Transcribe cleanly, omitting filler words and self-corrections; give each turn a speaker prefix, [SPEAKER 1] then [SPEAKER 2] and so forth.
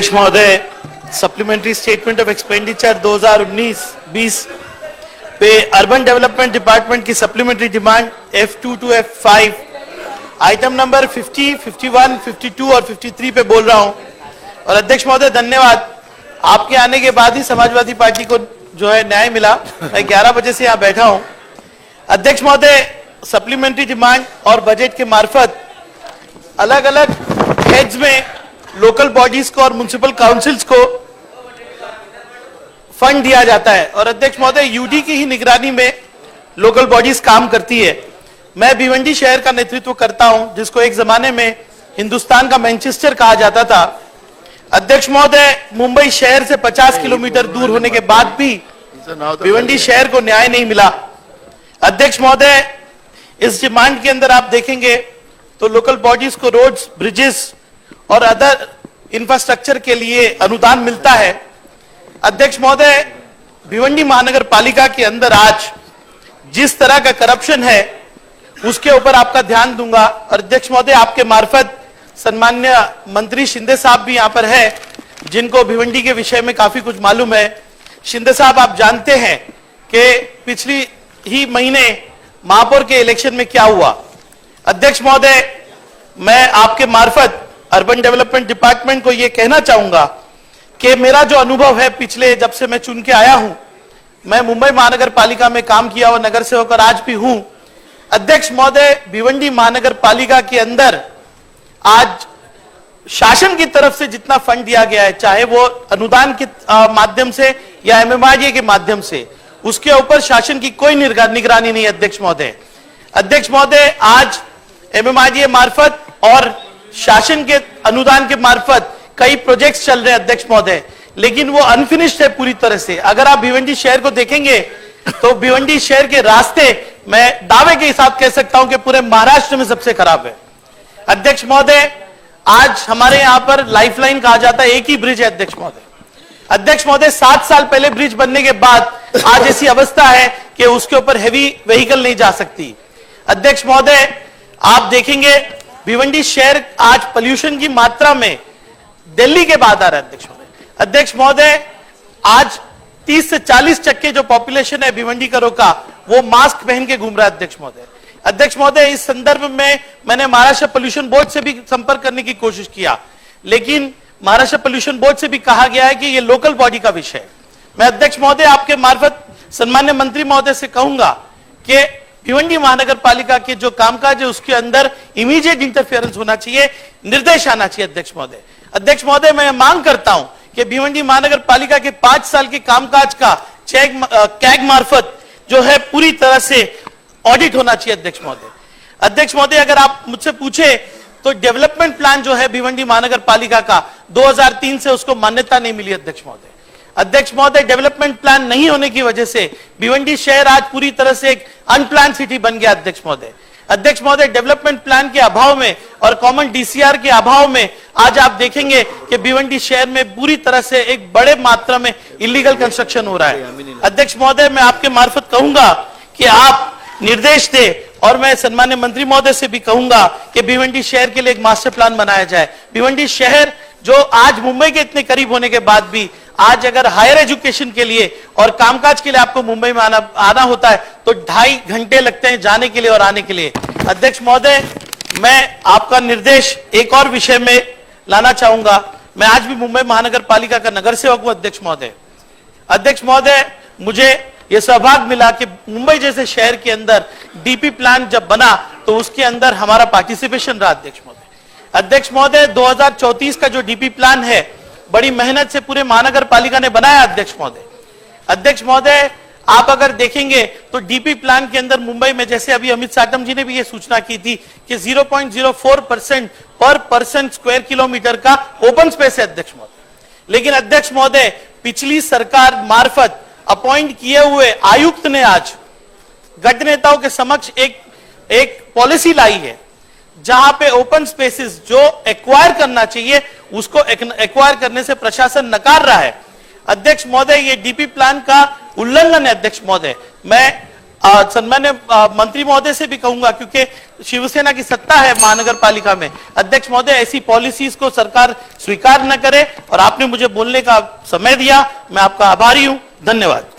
[SPEAKER 1] अध्यक्ष महोदय, supplementary statement of expenditure 2019-20 पे अर्बन डेवलपमेंट डिपार्टमेंट की supplementary demand F2 to F5 item number 50, 51, 52 और 53 पे बोल रहा हूं। और अध्यक्ष महोदय धन्यवाद, आपके आने के बाद ही समाजवादी पार्टी को जो है न्याय मिला। मैं 11 बजे से यहाँ बैठा हूं। अध्यक्ष महोदय, सप्लीमेंट्री डिमांड और बजट के मार्फत अलग अलग हेड्स में लोकल बॉडीज को और म्युनिसिपल काउंसिल्स को फंड दिया जाता है। और अध्यक्ष महोदय, यूडी की ही निगरानी में लोकल बॉडीज काम करती है। मैं भिवंडी शहर का नेतृत्व करता हूं, जिसको एक जमाने में हिंदुस्तान का मैनचेस्टर कहा जाता था। अध्यक्ष महोदय, मुंबई शहर से 50 किलोमीटर दूर होने के बाद भी भिवंडी शहर को न्याय नहीं मिला। अध्यक्ष महोदय, इस डिमांड के अंदर आप देखेंगे तो लोकल बॉडीज को रोड्स, ब्रिजेस और अदर इंफ्रास्ट्रक्चर के लिए अनुदान मिलता है। अध्यक्ष महोदय, भिवंडी महानगर पालिका के अंदर आज जिस तरह का करप्शन है उसके ऊपर आपका ध्यान दूंगा। और अध्यक्ष महोदय, आपके मार्फत सम्मान्य मंत्री शिंदे साहब भी यहां पर है, जिनको भिवंडी के विषय में काफी कुछ मालूम है। शिंदे साहब, आप जानते हैं कि पिछली ही महीने महापौर के इलेक्शन में क्या हुआ। अध्यक्ष महोदय, मैं आपके मार्फत अर्बन डेवलपमेंट डिपार्टमेंट को यह कहना चाहूंगा कि मेरा जो अनुभव है पिछले जब से मैं चुन के आया हूं, मैं मुंबई महानगर पालिका में काम किया और नगर सेवक और आज भी हूं। अध्यक्ष महोदय, भिवंडी महानगर पालिका के अंदर आज शासन की तरफ से जितना फंड दिया गया है, चाहे वो अनुदान के माध्यम से या एमएमआरडीए के माध्यम से, उसके ऊपर शासन की कोई निगरानी नहीं। अध्यक्ष महोदय, अध्यक्ष महोदय, आज एमएमआरडीए मार्फत और शासन के अनुदान के मार्फत कई प्रोजेक्ट्स चल रहे हैं अध्यक्ष महोदय, लेकिन वो अनफिनिश्ड है पूरी तरह से। अगर आप भिवंडी शहर को देखेंगे तो भिवंडी शहर के रास्ते मैं दावे के साथ कह सकता हूं कि पूरे महाराष्ट्र में सबसे खराब है। अध्यक्ष महोदय, आज हमारे यहां पर लाइफलाइन कहा जाता है, एक ही ब्रिज है अध्यक्ष महोदय। अध्यक्ष महोदय, 7 साल पहले ब्रिज बनने के बाद आज ऐसी अवस्था है कि उसके ऊपर हैवी व्हीकल नहीं जा सकती। अध्यक्ष महोदय, आप देखेंगे भिवंडी शहर आज पोल्यूशन की मात्रा में दिल्ली के बाद आ रहा है। अध्यक्ष महोदय, आज 30 से 40 टक्के जो पॉपुलेशन है भिवंडीकरों का, वो मास्क पहन के घूम रहा है। अध्यक्ष महोदय, इस संदर्भ में मैंने महाराष्ट्र पोल्यूशन बोर्ड से भी संपर्क करने की कोशिश किया, लेकिन महाराष्ट्र पोल्यूशन बोर्ड से भी कहा गया है कि ये लोकल बॉडी का विषय है। मैं अध्यक्ष महोदय आपके मार्फत सम्मान्य मंत्री महोदय से कहूंगा कि भिवंडी महानगर पालिका के जो कामकाज है उसके अंदर इमीडिएट इंटरफेरेंस होना चाहिए, निर्देश आना चाहिए। अध्यक्ष महोदय, मैं मांग करता हूं कि भिवंडी महानगर पालिका के 5 साल के कामकाज का कैग मार्फत जो है पूरी तरह से ऑडिट होना चाहिए। अध्यक्ष महोदय, अगर आप मुझसे पूछे तो डेवलपमेंट प्लान जो है भिवंडी महानगर पालिका का 2003 से उसको मान्यता नहीं मिली। अध्यक्ष महोदय, डेवलपमेंट प्लान नहीं होने की वजह से भिवंडी शहर आज पूरी तरह से एक अनप्लान सिटी बन गया। अध्यक्ष महोदय, डेवलपमेंट प्लान के अभाव में और कॉमन डीसीआर के अभाव में आज आप देखेंगे कि भिवंडी शहर में पूरी तरह से एक बड़े मात्रा में इलीगल कंस्ट्रक्शन हो रहा है। अध्यक्ष महोदय, मैं आपके मार्फत कहूंगा कि आप निर्देश दे, और मैं सम्मान्य मंत्री महोदय से भी कहूंगा कि भिवंडी शहर के लिए एक मास्टर प्लान बनाया जाए। भिवंडी शहर जो आज मुंबई के इतने करीब होने के बाद भी आज अगर हायर एजुकेशन के लिए और कामकाज के लिए आपको मुंबई में आना होता है तो 2.5 घंटे लगते हैं जाने के लिए और आने के लिए। अध्यक्ष महोदय, मैं आपका निर्देश एक और विषय में लाना चाहूंगा। मैं आज भी मुंबई महानगर पालिका का नगर सेवक हूं। अध्यक्ष महोदय, मुझे यह सौभाग्य मिला कि मुंबई जैसे शहर के अंदर डीपी प्लान जब बना तो उसके अंदर हमारा पार्टिसिपेशन रहा। अध्यक्ष महोदय, 2034 का जो डीपी प्लान है बड़ी मेहनत से पूरे महानगर पालिका ने बनाया। अध्यक्ष महोदय, आप अगर देखेंगे तो डीपी प्लान के अंदर मुंबई में, जैसे अभी अमित साटम जी ने भी ये सूचना की थी कि 0.04% पर पर्सन स्क्वायर किलोमीटर का ओपन स्पेस है। लेकिन अध्यक्ष महोदय, पिछली सरकार मार्फत अपॉइंट किए हुए आयुक्त ने आज गट नेताओं के समक्ष एक पॉलिसी लाई है जहां पे ओपन स्पेसेस जो एक्वायर करना चाहिए उसको एक्वायर करने से प्रशासन नकार रहा है। अध्यक्ष महोदय, ये डीपी प्लान का उल्लंघन है। अध्यक्ष महोदय, मैं सन्मान्य मंत्री महोदय से भी कहूंगा, क्योंकि शिवसेना की सत्ता है महानगर पालिका में, अध्यक्ष महोदय ऐसी पॉलिसीज को सरकार स्वीकार न करे, और आपने मुझे बोलने का समय दिया, मैं आपका आभारी हूं। धन्यवाद।